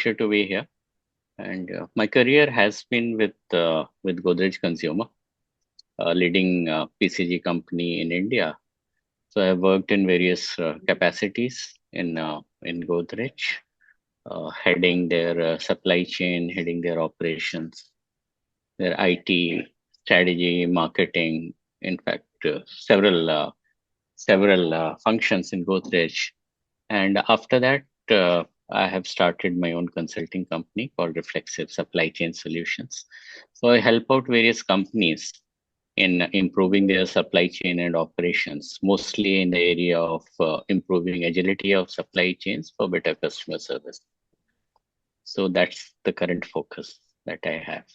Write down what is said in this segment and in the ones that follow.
pleasure to be here. And my career has been with Godrej Consumer, a leading PCG company in India. So I've worked in various capacities in Godrej, heading their supply chain, heading their operations, their IT strategy, marketing. In fact, several functions in Godrej. And after that, I have started my own consulting company called Reflexive Supply Chain Solutions. So I help out various companies in improving their supply chain and operations, mostly in the area of improving agility of supply chains for better customer service. So that's the current focus that I have.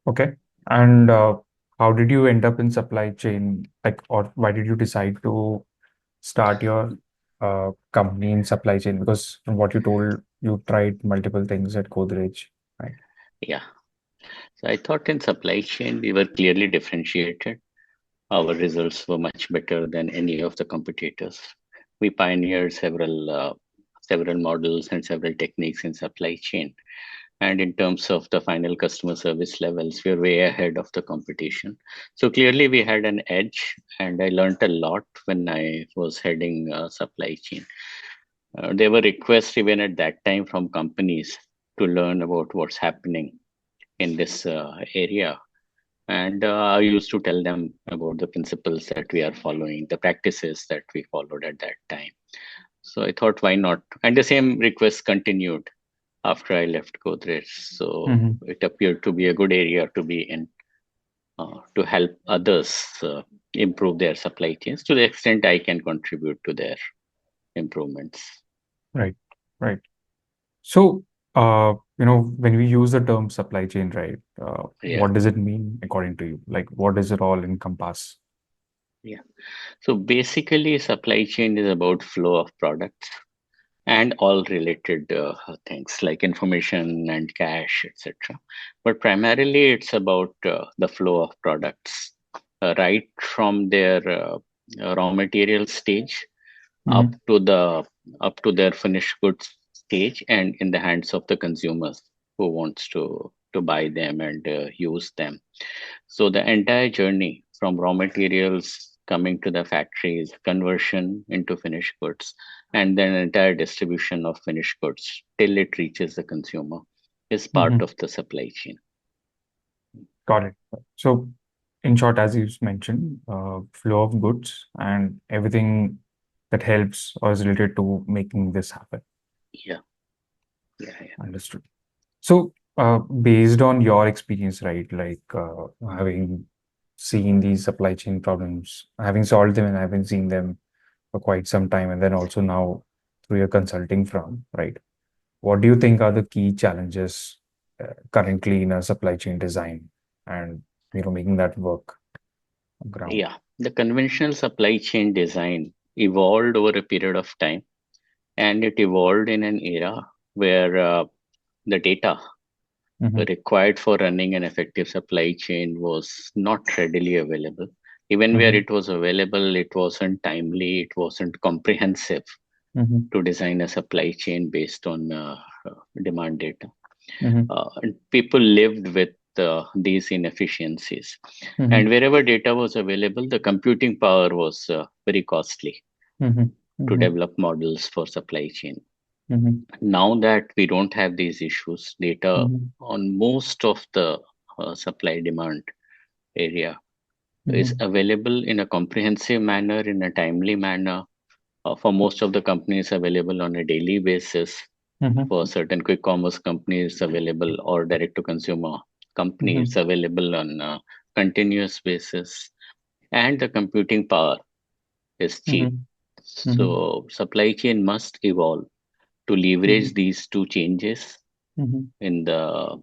Okay. And how did you end up in supply chain? Like, or why did you decide to start your company in supply chain? Because from what you told, you tried multiple things at Godrej, right? Yeah. So I thought in supply chain we were clearly differentiated. Our results were much better than any of the competitors. We pioneered several models and several techniques in supply chain. And in terms of the final customer service levels, we are way ahead of the competition. So clearly, we had an edge, and I learned a lot when I was heading supply chain. There were requests even at that time from companies to learn about what's happening in this area. And I used to tell them about the principles that we are following, the practices that we followed at that time. So I thought, why not? And the same request continued after I left Godrej. So Mm-hmm. it appeared to be a good area to be in, to help others improve their supply chains to the extent I can contribute to their improvements. Right, right. So, when we use the term supply chain, right, Yeah, what does it mean according to you? Like, what does it all encompass? yeah. So basically, supply chain is about flow of products and all related things like information and cash, etc. But primarily, it's about the flow of products, right from their raw material stage up Mm-hmm. to their finished goods stage and in the hands of the consumers who wants to buy them and use them. So the entire journey from raw materials coming to the factories, conversion into finished goods, and then entire distribution of finished goods till it reaches the consumer is part Mm-hmm. of the supply chain. Got it. So, in short, as you mentioned, flow of goods and everything that helps or is related to making this happen. Yeah, yeah, yeah. Understood. So, based on your experience, right, like having seen these supply chain problems, having solved them and having seen them for quite some time, and then also now through your consulting firm, right? What do you think are the key challenges currently in a supply chain design and making that work on ground? Yeah, the conventional supply chain design evolved over a period of time, and it evolved in an era where the data Hmm. required for running an effective supply chain was not readily available. Even where Hmm. it was available, it wasn't timely, it wasn't comprehensive Hmm. to design a supply chain based on demand data. Hmm. And people lived with these inefficiencies. And Hmm. wherever data was available, the computing power was very costly Hmm. to Hmm. develop models for supply chain. Hmm. Now that we don't have these issues, data Hmm. on most of the supply demand area is Hmm. available in a comprehensive manner, in a timely manner. For most of the companies, available on a daily basis. Hmm. For certain quick commerce companies, available or direct to consumer companies, Hmm. available on a continuous basis. And the computing power is cheap. Hmm. Hmm. So, supply chain must evolve to leverage these two changes Hmm. in the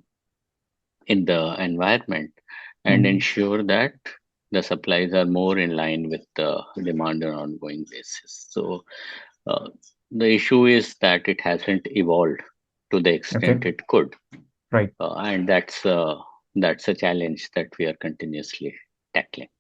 environment and Hmm. ensure that the supplies are more in line with the demand on an ongoing basis. So the issue is that it hasn't evolved to the Okay, extent it could, right. and that's a challenge that we are continuously tackling.